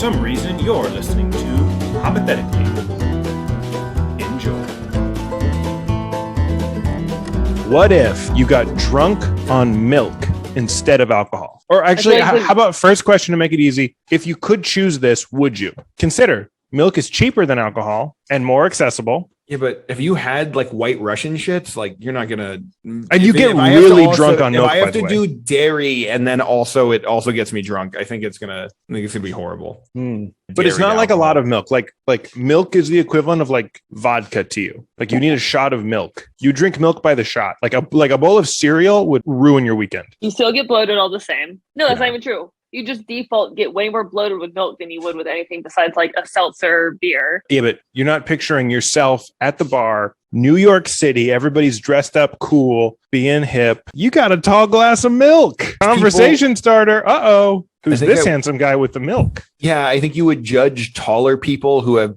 some reason, you're listening to Hoppothetically. Enjoy. What if you got drunk on milk instead of alcohol? Or actually, how about first question to make it easy? If you could choose this, would you? Consider milk is cheaper than alcohol and more accessible. Yeah, but if you had like White Russian shits, like you're not gonna. And you get really drunk on milk. If I have to do dairy, and then also it also gets me drunk, I think it's gonna be horrible. But it's not like a lot of milk. Like milk is the equivalent of like vodka to you. Like you need a shot of milk. You drink milk by the shot. Like a bowl of cereal would ruin your weekend. You still get bloated all the same. No, that's not even true. You just default get way more bloated with milk than you would with anything besides like a seltzer beer. Yeah, but you're not picturing yourself at the bar, New York City, everybody's dressed up cool, being hip. You got a tall glass of milk. Conversation starter. Uh-oh. Who's this handsome guy with the milk? Yeah, I think you would judge taller people who have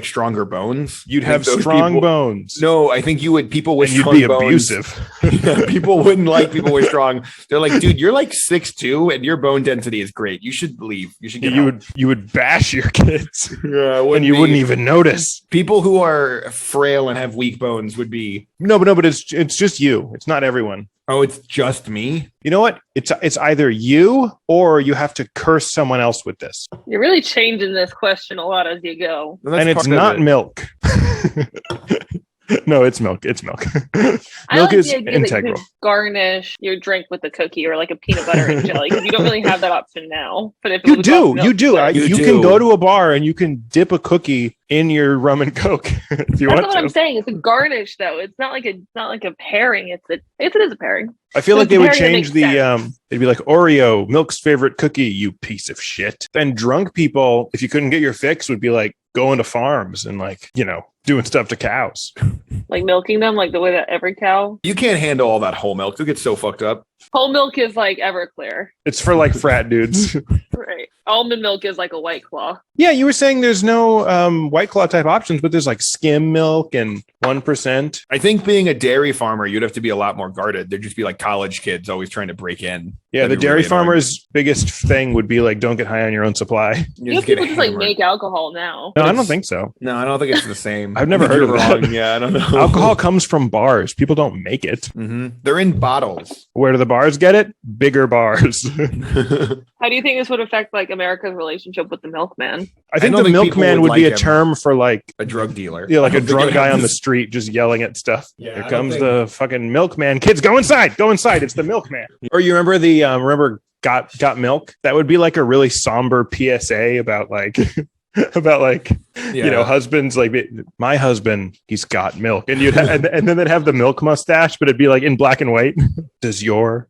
stronger bones. You'd have strong bones. No, I think people with strong bones. You'd be abusive. Yeah, people wouldn't like people with strong. They're like, dude, you're like 6'2" and your bone density is great. You should leave. You should get help. You would bash your kids. Yeah, and you wouldn't even notice. People who are frail and have weak bones would be. No, but it's just you. It's not everyone. Oh, it's just me? You know what? It's either you or you have to curse someone else with this. You're really changing this question a lot as you go. And it's not milk. No, it's milk. It's milk. Milk is integral. You garnish your drink with a cookie or like a peanut butter and jelly because you don't really have that option now. But if you do. You can go to a bar and you can dip a cookie in your rum and coke if you want to. That's what I'm saying. It's a garnish, though. It's not like a pairing. It is a pairing. I feel like they would change the. It'd be like Oreo, Milk's favorite cookie. You piece of shit. Then drunk people, if you couldn't get your fix, would be like going to farms and doing stuff to cows, like milking them, like the way that every cow. You can't handle all that whole milk. You'll get so fucked up. Whole milk is like Everclear. It's for like frat dudes. Right. Almond milk is like a White Claw. Yeah, you were saying there's no White Claw type options, but there's like skim milk and 1%. I think being a dairy farmer, you'd have to be a lot more guarded. There'd just be like college kids always trying to break in. Yeah, the dairy farmer's biggest thing would be like, don't get high on your own supply. People just like make alcohol now. No, I don't think so. No, I don't think it's the same. I've never heard of that. Yeah, I don't know. Alcohol comes from bars. People don't make it. Mm-hmm. They're in bottles. Where do the bars get it? Bigger bars. How do you think this would affect like America's relationship with the milkman? I think the milkman would be a term for like a drug dealer. Yeah, like a drunk guy on the street just yelling at stuff. Yeah, here comes the fucking milkman. Kids, go inside. Go inside. It's the milkman. Or you remember the got milk? That would be like a really somber PSA about like husbands, like my husband, he's got milk, and and then they'd have the milk mustache, but it'd be like in black and white.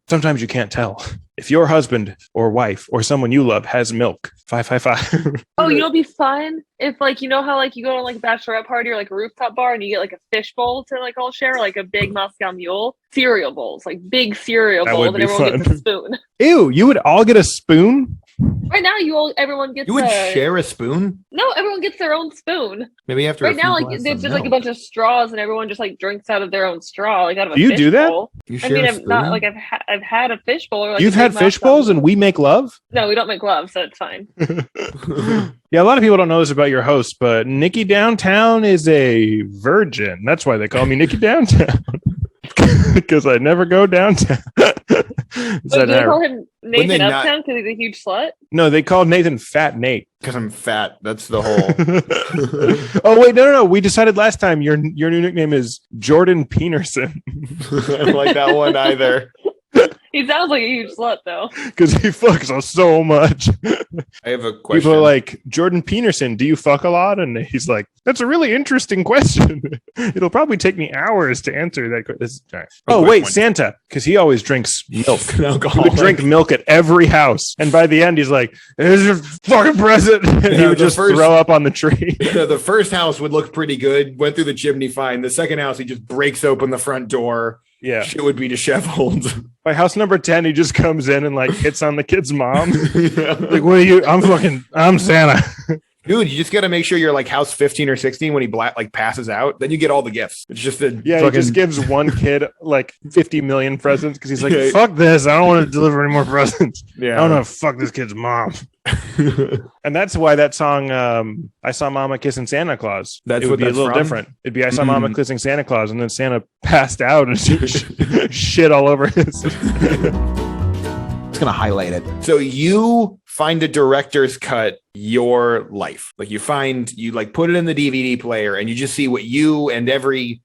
Sometimes you can't tell if your husband or wife or someone you love has milk. 555. Oh, you know, it'd be fun if like, you know how like you go to like a bachelorette party or like a rooftop bar and you get like a fish bowl to like all share, like a big Moscow Mule, cereal bowls, like big cereal bowls, and everyone gets a spoon. Ew, you would all get a spoon? Right now, everyone gets. You would share a spoon? No, everyone gets their own spoon. Maybe after right now, like there's just like a bunch of straws, and everyone just like drinks out of their own straw, like out of a fish bowl. Do you do that? You share a spoon? I've not like I've had a fish bowl. Or, like, you've had fish bowls, and we make love. No, we don't make love, so it's fine. Yeah, a lot of people don't know this about your host, but Nikki Downtown is a virgin. That's why they call me Nikki Downtown. Because I never go downtown. Do they call him Nathan Uptown because he's a huge slut? No, they call Nathan Fat Nate. Because I'm fat. That's the whole. Oh, wait, no. We decided last time your new nickname is Jordan Peterson. I don't like that one either. He sounds like a huge slut, though. Because he fucks us so much. I have a question. People are like, Jordan Peterson, do you fuck a lot? And he's like, that's a really interesting question. It'll probably take me hours to answer that question. Right. Oh, wait, Santa. Because he always drinks milk. He would drink milk at every house. And by the end, he's like, here's your fucking present. And he would just throw up on the tree. The first house would look pretty good. Went through the chimney fine. The second house, he just breaks open the front door. Yeah. Shit would be disheveled. By house number 10, he just comes in and like hits on the kid's mom. Yeah. Like, what are you? I'm Santa. Dude, you just got to make sure you're like house 15 or 16 when he passes out. Then you get all the gifts. It's just he just gives one kid like 50 million presents because he's like, fuck this. I don't want to deliver any more presents. I don't know. Fuck this kid's mom. And that's why that song, I Saw Mama Kissing Santa Claus. It would be a little different. It'd be I Saw Mama Kissing Santa Claus, and then Santa passed out and shit all over his. It's going to highlight it. So you find a director's cut your life. Like you put it in the DVD player and you just see what you and every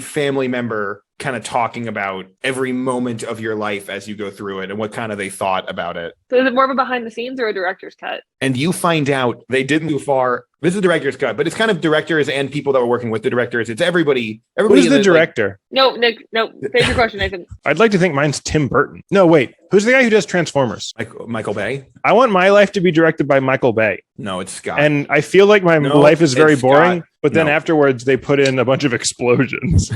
family member kind of talking about every moment of your life as you go through it and what kind of they thought about it. So is it more of a behind the scenes or a director's cut? And you find out they didn't go far. This is a director's cut, but it's kind of directors and people that were working with the directors. It's everybody. Who's the director? No, Nick. No, finish your question, Nathan. I'd like to think mine's Tim Burton. No, wait. Who's the guy who does Transformers? Michael Bay. I want my life to be directed by Michael Bay. No, it's Scott. And I feel like my life is very boring. But then afterwards, they put in a bunch of explosions.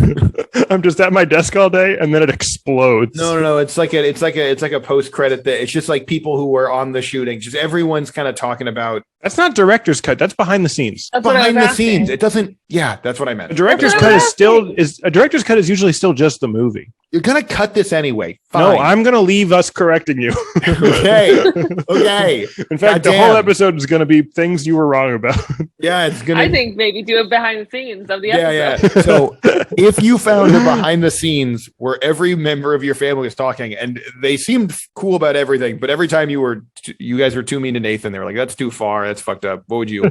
I'm just at my desk all day, and then it explodes. No. It's like a post credit thing. It's just like people who were on the shooting. Just everyone's kind of talking about. That's not director's cut. That's behind the scenes. That's behind the scenes. It doesn't. Yeah, that's what I meant. A director's cut is usually still just the movie. You're gonna cut this anyway. Fine. No, I'm gonna leave us correcting you. Okay. In fact, the whole episode is gonna be things you were wrong about. Yeah, it's gonna. I think maybe do it behind the scenes of the episode. Yeah. So if you found a behind the scenes where every member of your family was talking and they seemed cool about everything, but every time you guys were too mean to Nathan, they were like, "That's too far. That's fucked up." What would you?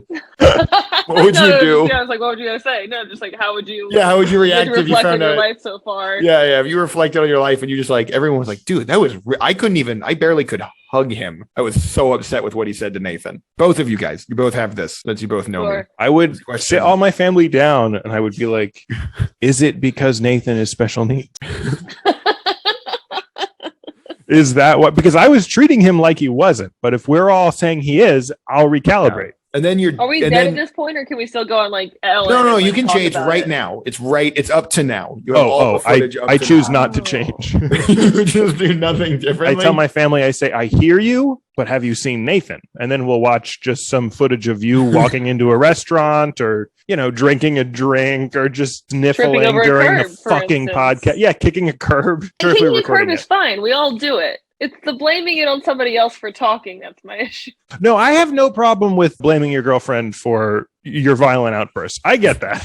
What would you do? I was like, "What would you guys say?" No, just like, how would you? Yeah, how would you react if you found out your life so far? Yeah. If you reflected on your life and you just like everyone was like, "Dude, that was." I barely could hug him. I was so upset with what he said to Nathan. Both of you guys, you both have this, since you both know me. I would sit all my family down and I would be like, is it because Nathan is special needs? Is that what? Because I was treating him like he wasn't. But if we're all saying he is, I'll recalibrate. Yeah. And then Are we dead at this point, or can we still go on like Ellen? No. You can change right now. It's up to now. You have I choose not to change. You just do nothing differently. I tell my family, I say, I hear you, but have you seen Nathan? And then we'll watch just some footage of you walking into a restaurant, or drinking a drink, or just sniffling during a fucking podcast. Yeah, kicking a curb. Kicking a curb is fine. We all do it. It's the blaming it on somebody else for talking that's my issue. No, I have no problem with blaming your girlfriend for your violent outbursts. I get that.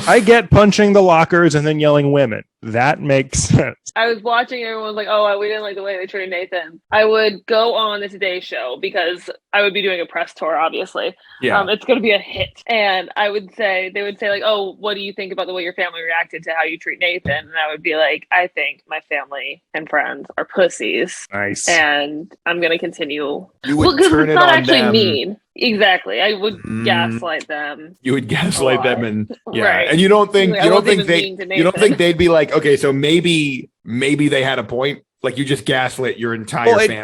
I get punching the lockers and then yelling women. That makes sense. I was watching, everyone was like, "Oh, we didn't like the way they treated Nathan." I would go on the Today Show because I would be doing a press tour, obviously. Yeah. It's going to be a hit. And they would say like, "Oh, what do you think about the way your family reacted to how you treat Nathan?" And I would be like, "I think my family and friends are pussies." Nice. And I'm going to continue. You would turn it on them. It's not actually mean. Exactly. I would gaslight them. You would gaslight them, and right. And you don't think they'd be like, okay, so maybe they had a point. Like you just gaslit your entire family.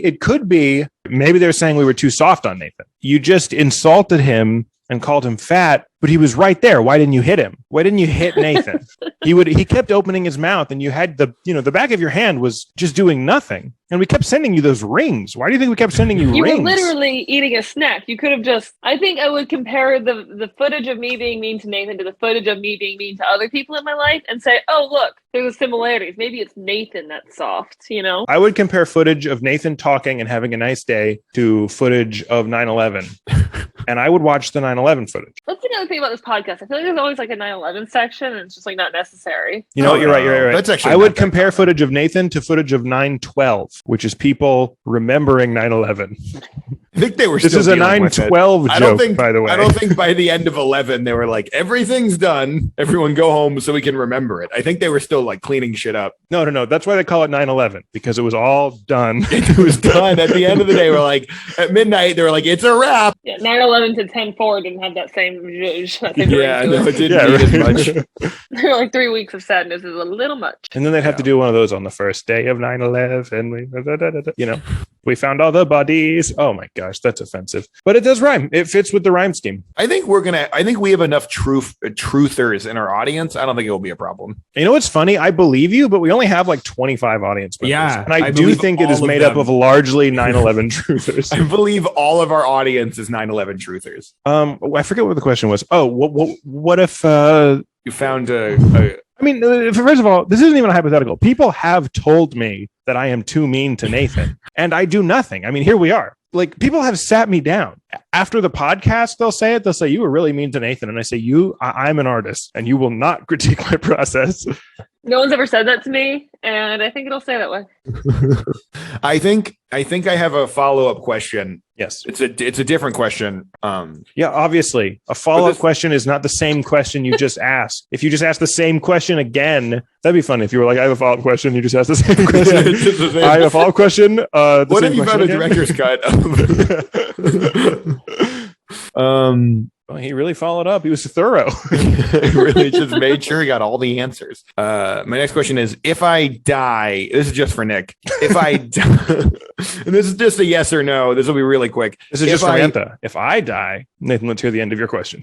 It could be. Maybe they're saying we were too soft on Nathan. You just insulted him and called him fat, but he was right there. Why didn't you hit him? Why didn't you hit Nathan? He kept opening his mouth, and you had the back of your hand was just doing nothing. And we kept sending you those rings. Why do you think we kept sending you rings? You were literally eating a snack. You could have just... I think I would compare the footage of me being mean to Nathan to the footage of me being mean to other people in my life and say, oh, look, there's similarities. Maybe it's Nathan that's soft, I would compare footage of Nathan talking and having a nice day to footage of 9/11. And I would watch the 9/11 footage. That's another thing about this podcast. I feel like there's always like a 9/11 section, and it's just like not necessary. You're right. That's actually I would compare footage of Nathan to footage of 9/12, which is people remembering 9/11. I think they were. This is a 9/12 joke, by the way. I don't think by the end of 11 they were like, everything's done. Everyone go home so we can remember it. I think they were still like cleaning shit up. No. That's why they call it 9/11, because it was all done. It was done at the end of the day. We're like at midnight. They were like, it's a wrap. Yeah, 9/11 to 10/4 didn't have that same. Yeah, no, it didn't need as much. They were like 3 weeks of sadness is a little much. And then they'd have to do one of those on the first day of 9/11. We found all the bodies. Oh my gosh, that's offensive. But it does rhyme. It fits with the rhyme scheme. I think we have enough truthers in our audience. I don't think it will be a problem. You know what's funny? I believe you, but we only have like 25 audience members. Yeah. And I do think it is made up of largely 9/11 truthers. I believe all of our audience is 9/11 truthers. I forget what the question was. Oh, what if you found a I mean, first of all, this isn't even a hypothetical. People have told me that I am too mean to Nathan, and I do nothing. I mean, here we are. Like, people have sat me down. After the podcast, they'll say, you were really mean to Nathan. And I say, I'm an artist, and you will not critique my process. No one's ever said that to me, and I think it'll stay that way. I think I have a follow-up question. Yes. It's a different question. Yeah, obviously. A follow-up question is not the same question you just asked. If you just ask the same question again, that'd be fun if you were like, I have a follow-up question, you just ask the same question. I have a follow-up question. What if you found a director's cut? Well, he really followed up. He was thorough. He really just made sure he got all the answers. My next question is, if I die, this is just for Nick. If I die, and this is just a yes or no, this will be really quick. This is just for Mantha. If I die, Nathan, let's hear the end of your question.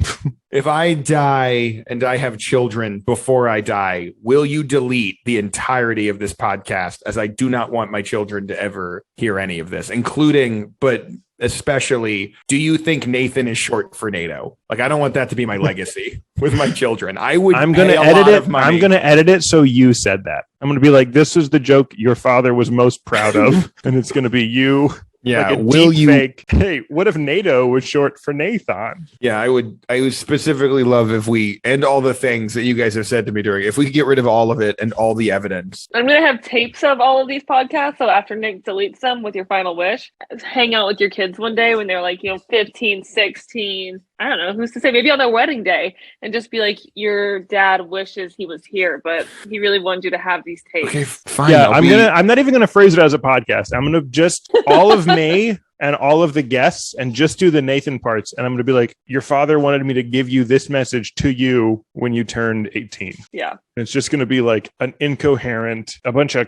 If I die and I have children before I die, will you delete the entirety of this podcast, as I do not want my children to ever hear any of this, including, but especially, do you think Nathan is short for NATO? Like, I don't want that to be my legacy with my children. I'm going to edit it. I'm going to edit it so you said that. I'm going to be like, this is the joke your father was most proud of, and it's going to be you. Yeah, like will you fake? Hey, what if NATO was short for Nathan? Yeah, I would specifically love if we, and all the things that you guys have said to me during, if we could get rid of all of it and all the evidence. I'm gonna have tapes of all of these podcasts, so after Nick deletes them with your final wish, hang out with your kids one day when they're like, 15, 16, I don't know, who's to say, maybe on their wedding day, and just be like, your dad wishes he was here, but he really wanted you to have these tapes. Okay, fine. Yeah, I'm not even gonna phrase it as a podcast. I'm gonna just all of me and all of the guests and just do the Nathan parts, and I'm gonna be like, your father wanted me to give you this message to you when you turned 18. Yeah. And it's just gonna be like an incoherent, a bunch of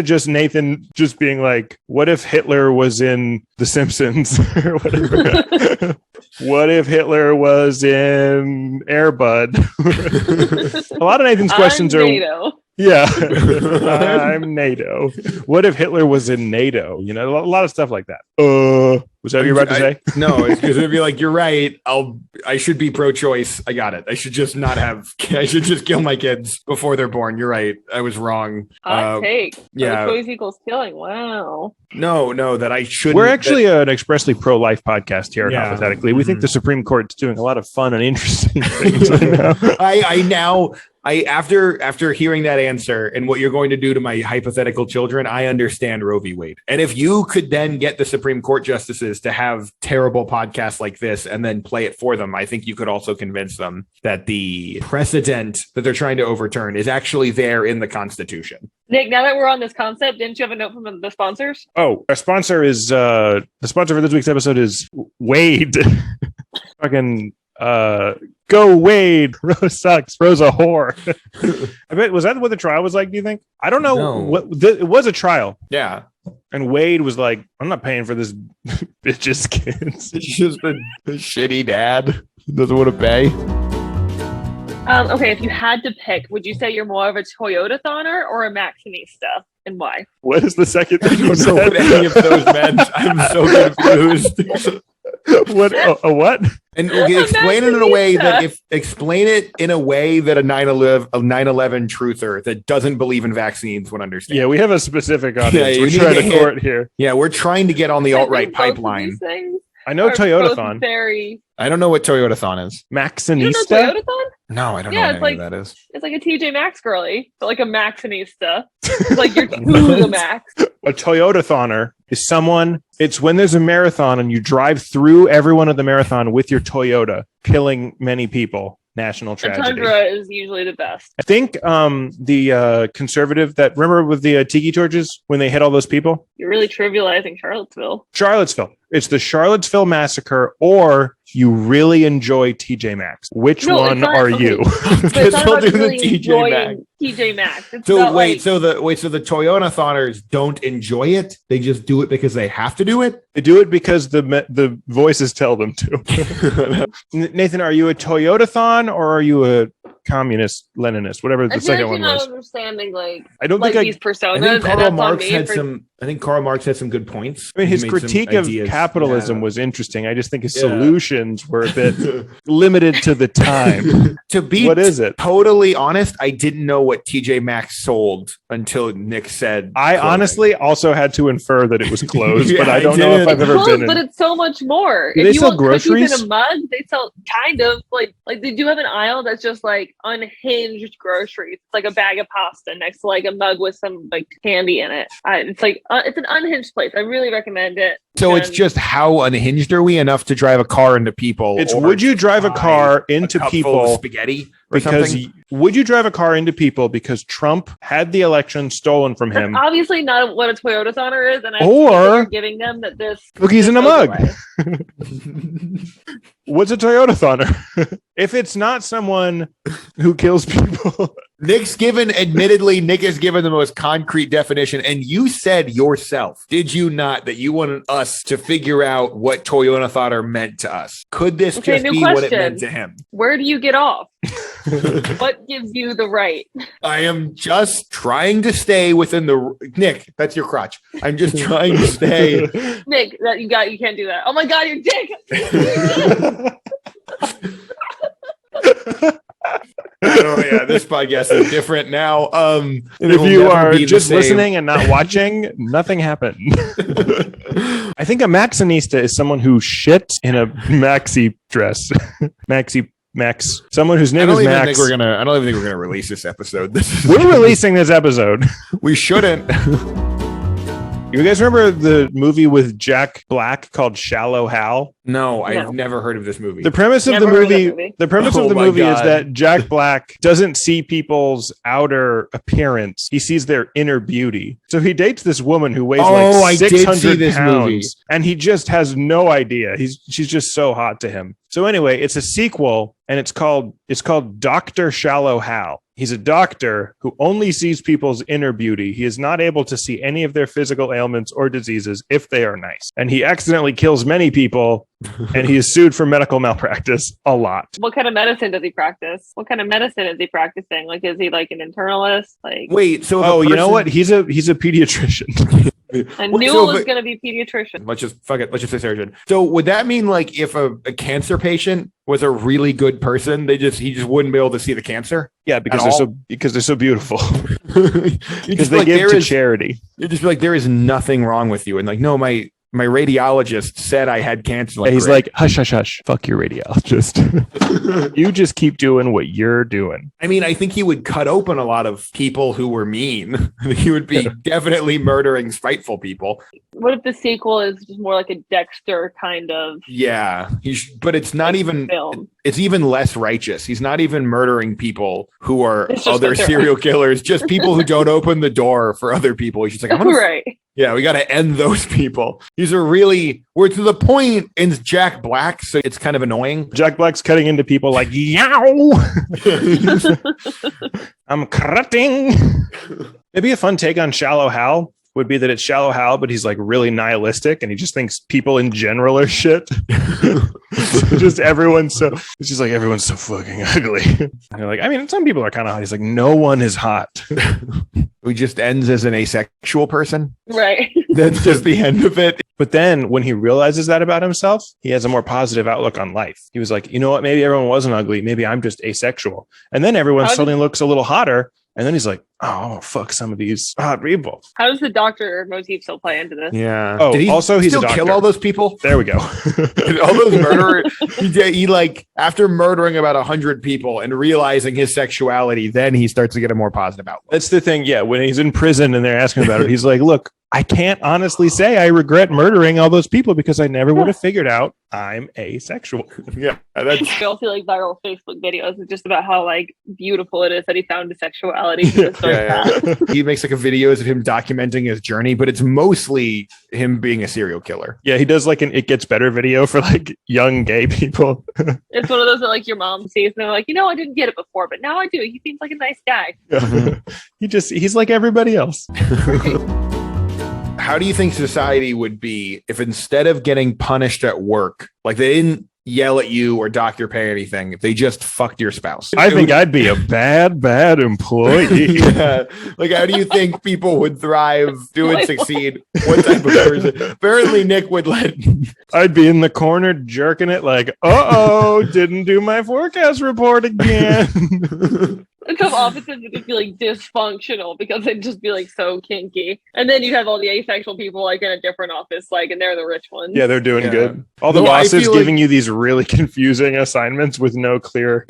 just Nathan just being like, what if Hitler was in The Simpsons or whatever? What if Hitler was in Air Bud? A lot of Nathan's questions are NATO. Yeah, I'm NATO. What if Hitler was in NATO? A lot of stuff like that. Was that what you were about to say? No, it's because it'd be like, you're right. I should be pro-choice. I got it. I should just I should just kill my kids before they're born. You're right. I was wrong. Hot take. Yeah. Pro-choice equals killing. Wow. No, that I shouldn't. We're actually an expressly pro-life podcast here at Yeah. Hypothetically. We think the Supreme Court's doing a lot of fun and interesting things right now. After hearing that answer and what you're going to do to my hypothetical children, I understand Roe v. Wade. And if you could then get the Supreme Court justices to have terrible podcasts like this and then play it for them, I think you could also convince them that the precedent that they're trying to overturn is actually there in the Constitution. Nick, now that we're on this concept, didn't you have a note from the sponsors? Oh, our sponsor is the sponsor for this week's episode is Wade. Fucking go Wade. Rose sucks. Rose a whore. I bet, was that what the trial was like, do you think? I don't know. No. It was a trial. Yeah. And Wade was like, I'm not paying for this bitch's kids. It's just a shitty dad who doesn't want to pay. Okay, if you had to pick, would you say you're more of a Toyotathoner or a Maxinista, and why? What is the second thing you I don't know what any of those meant. I'm so confused. What? A what? And explain it in a way that explain it in a way that a 9/11 truther that doesn't believe in vaccines would understand. Yeah, we have a specific audience. Yeah, we're trying to court here. Yeah, we're trying to get on the alt-right pipeline. I know Toyotathon. I don't know what Toyotathon is. Maxinista? You know Toyotathon? No, I don't know what any of that is. It's like a TJ Maxx girly, but like a Maxinista. It's like you're to the max. A Toyotathoner is someone, it's when there's a marathon and you drive through everyone at the marathon with your Toyota, killing many people. National tragedy. The Tundra is usually the best. I think the conservative remember with the tiki torches when they hit all those people? You're really trivializing Charlottesville. It's the Charlottesville Massacre, or you really enjoy TJ Maxx. Which one are you? Because we'll do the TJ Maxx. So the Toyotathoners don't enjoy it. They just do it because they have to do it. They do it because the voices tell them to. Nathan, are you a Toyotathon or are you a communist Leninist? Whatever the second one was. Not understanding I don't think these personas. I think Karl Marx had some good points. I mean, his critique of capitalism was interesting. I just think his solutions were a bit limited to the time. To be what is it? Totally honest, I didn't know what TJ Maxx sold until Nick said. I honestly also had to infer that it was closed, but I don't know if I've ever been in. But it's so much more. Do if they you sell want groceries in a mug, they sell kind of like they do have an aisle that's just like unhinged groceries. It's like a bag of pasta next to like a mug with some like candy in it. It's like it's an unhinged place. I really recommend it. So it's just how unhinged are we enough to drive a car into people? It's would you drive a car into people spaghetti because would you drive a car into people because Trump had the election stolen from him? That's obviously not what a Toyotathoner is, and you're giving them that this cookies in a mug. What's a Toyotathoner? If it's not someone who kills people. Nick has given the most concrete definition, and you said yourself, did you not, that you wanted us to figure out what Toyotathoner meant to us? Could this just be what it meant to him? Where do you get off? What gives you the right? I am just trying to stay within the Nick. That's your crotch. I'm just trying to stay. Nick, you can't do that. Oh my God, your dick. This podcast is different now. If you are just listening and not watching, nothing happened. I think a Maxinista is someone who shits in a maxi dress. Max, someone whose name is Max. I don't even think we're gonna release this episode. We're releasing this episode. We shouldn't. You guys remember the movie with Jack Black called Shallow Hal? No, I've never heard of this movie. The premise of the movie is that Jack Black doesn't see people's outer appearance. He sees their inner beauty. So he dates this woman who weighs 600 pounds, and he just has no idea. She's just so hot to him. So anyway, it's a sequel, and it's called Dr. Shallow Hal. He's a doctor who only sees people's inner beauty. He is not able to see any of their physical ailments or diseases if they are nice. And he accidentally kills many people, and he is sued for medical malpractice a lot. What kind of medicine does he practice? What kind of medicine is he practicing? Like, is he like an internalist? Like, wait, so you know what? He's a pediatrician. I knew it was going to be pediatrician. Let's just say surgeon. So would that mean like if a cancer patient was a really good person, he just wouldn't be able to see the cancer? Yeah, because they're so beautiful. Because they give to charity. You just be like, there is nothing wrong with you, and like, no, my radiologist said I had cancer. He's like, hush, hush, hush. Fuck your radiologist. You just keep doing what you're doing. I mean, I think he would cut open a lot of people who were mean. He would be definitely murdering spiteful people. What if the sequel is just more like a Dexter kind of? Yeah, but it's not even film. It's even less righteous. He's not even murdering people who are other serial killers, just people who don't open the door for other people. He's just like, right. Yeah, we got to end those people. We're to the point in Jack Black, so it's kind of annoying. Jack Black's cutting into people like, yow! I'm cutting. Maybe a fun take on Shallow Hal would be that it's Shallow Hal, but he's like really nihilistic and he just thinks people in general are shit. Everyone's so fucking ugly. And you're like, I mean, some people are kind of hot. He's like, no one is hot. He just ends as an asexual person. Right. That's just the end of it. But then when he realizes that about himself, he has a more positive outlook on life. He was like, you know what? Maybe everyone wasn't ugly. Maybe I'm just asexual. And then everyone suddenly looks a little hotter. And then he's like, oh, I'm gonna fuck some of these hot people. How does the doctor motif still play into this? Yeah. Oh, he's a doctor. Kill all those people? There we go. All those murderers. He like, after murdering about 100 people and realizing his sexuality, then he starts to get a more positive outlook. That's the thing. Yeah. When he's in prison and they're asking about it, he's like, look, I can't honestly say I regret murdering all those people because I never would have figured out I'm asexual. Yeah, that's. I also like viral Facebook videos. It's just about how like beautiful it is that he found his sexuality. He makes like a videos of him documenting his journey, but it's mostly him being a serial killer. Yeah, he does like an It Gets Better video for like young gay people. It's one of those that like your mom sees and they're like, I didn't get it before, but now I do. He seems like a nice guy. He's like everybody else. How do you think society would be if instead of getting punished at work, like they didn't yell at you or dock your pay or anything, if they just fucked your spouse? I think I'd be a bad employee. Yeah. Like, how do you think people would thrive, do and succeed? What type of person? Apparently, Nick would let. I'd be in the corner jerking it like, didn't do my forecast report again. Some offices would just be like dysfunctional because it'd just be like so kinky. And then you'd have all the asexual people like in a different office, like, and they're the rich ones. Yeah, they're doing good. All the bosses giving you these really confusing assignments with no clear.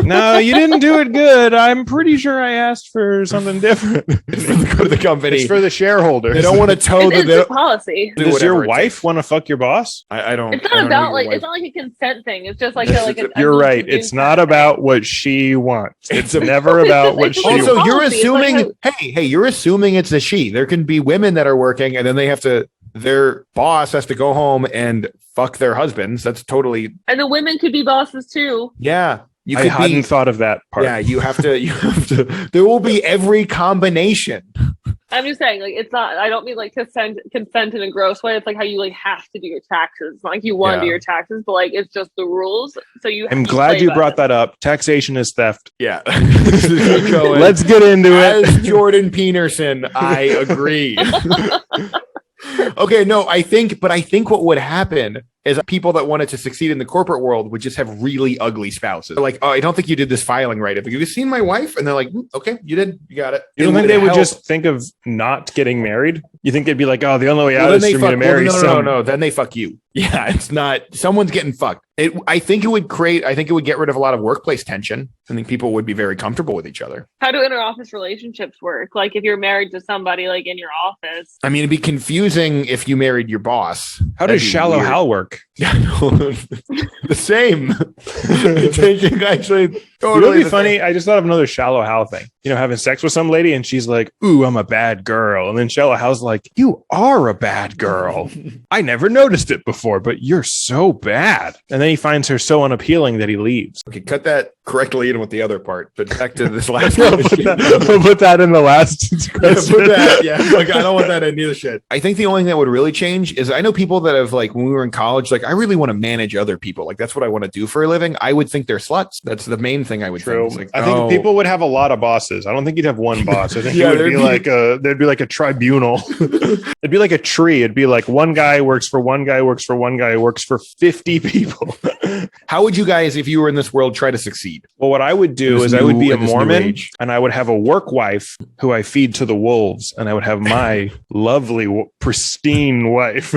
No, you didn't do it good. I'm pretty sure I asked for something different. It's for the good of the company. It's for the shareholders. They don't want to toe the policy. Does your wife want to fuck your boss? I don't. It's not about like it's not like a consent thing. It's just like you're right. It's not about what she wants. It's never about what she wants. Also, you're assuming. Hey, you're assuming it's a she. There can be women that are working, and then they have to. Their boss has to go home and fuck their husbands. That's totally. And the women could be bosses too. Yeah. I hadn't thought of that part. Yeah, you have to. There will be every combination. I'm just saying, like, it's not. I don't mean like consent in a gross way. It's like how you like have to do your taxes. It's not like you want to do your taxes, but like it's just the rules. So you. I'm glad you brought that up. Taxation is theft. Yeah. Let's get into it. As Jordan Peterson, I agree. Okay, no, I think what would happen is people that wanted to succeed in the corporate world would just have really ugly spouses. They're like, I don't think you did this filing right. Have you seen my wife? And they're like, okay, you did. You got it. You don't think they would just think of not getting married? You think they'd be like, the only way out is for me to marry No. Then they fuck you. Yeah, it's not. Someone's getting fucked. I think it would get rid of a lot of workplace tension. I think people would be very comfortable with each other. How do inter-office relationships work? Like if you're married to somebody like in your office. I mean, it'd be confusing if you married your boss. How does shallow Hal work? The same. Actually, totally. It would be funny. I just thought of another shallow Hal thing. Having sex with some lady and she's like, "Ooh, I'm a bad girl," and then shallow Hal's like, "You are a bad girl. I never noticed it before, but you're so bad." And then he finds her so unappealing that he leaves. Okay, cut that correctly in with the other part. But back to this last we'll put that in the last question. Like, I don't want that in either shit. I think the only thing that would really change is I know people that have like when we were in college, like I really want to manage other people. Like that's what I want to do for a living. I would think they're sluts. That's the main thing I would think. Like, I think people would have a lot of bosses. I don't think you'd have one boss. I think it would there'd be like a tribunal. It'd be like a tree. It'd be like one guy works for one guy, works for one guy, works for 50 people. How would you guys, if you were in this world, try to succeed? Well, what I would do is I would be a Mormon and I would have a work wife who I feed to the wolves, and I would have my lovely, pristine wife.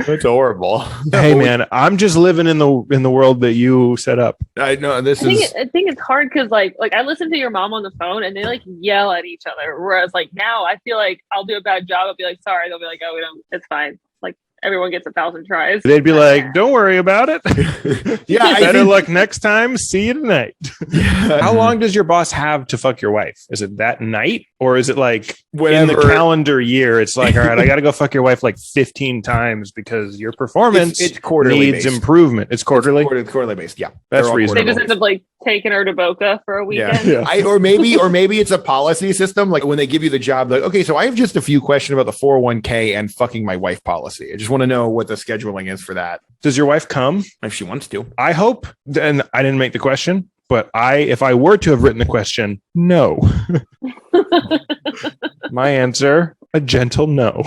That's horrible. Hey man, I'm just living in the world that you set up. I know I think it's hard because like I listen to your mom on the phone and they like yell at each other. Whereas like now I feel like I'll do a bad job. I'll be like, sorry. They'll be like, oh, we don't. It's fine. Like everyone gets 1,000 tries. They'd be like, don't worry about it. Yeah, better luck next time. See you tonight. Yeah. How long does your boss have to fuck your wife? Is it that night? Or is it like in the calendar year? It's like, all right, I got to go fuck your wife like 15 times because your performance it's quarterly needs based. Improvement. It's quarterly? It's quarterly based, yeah. That's reasonable. They just end up like taking her to Boca for a weekend. Yeah. Or maybe it's a policy system. Like when they give you the job, like, okay, so I have just a few questions about the 401k and fucking my wife policy. I just want to know what the scheduling is for that. Does your wife come? If she wants to. I hope, and I didn't make the question, but if I were to have written the question, no. My answer, a gentle no.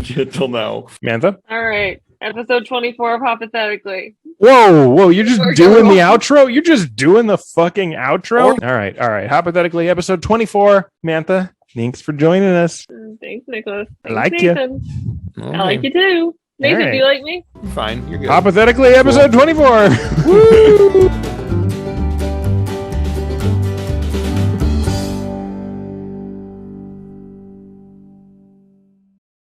Gentle no. Mantha? All right. Episode 24 of Hypothetically. Whoa, you're just doing the outro? You're just doing the fucking outro? All right. Hypothetically, episode 24. Mantha, thanks for joining us. Thanks, Nicholas. I like Nathan. You. Okay. I like you too. Nathan, do you like me? Fine. You're good. Hypothetically, episode 24. Woo!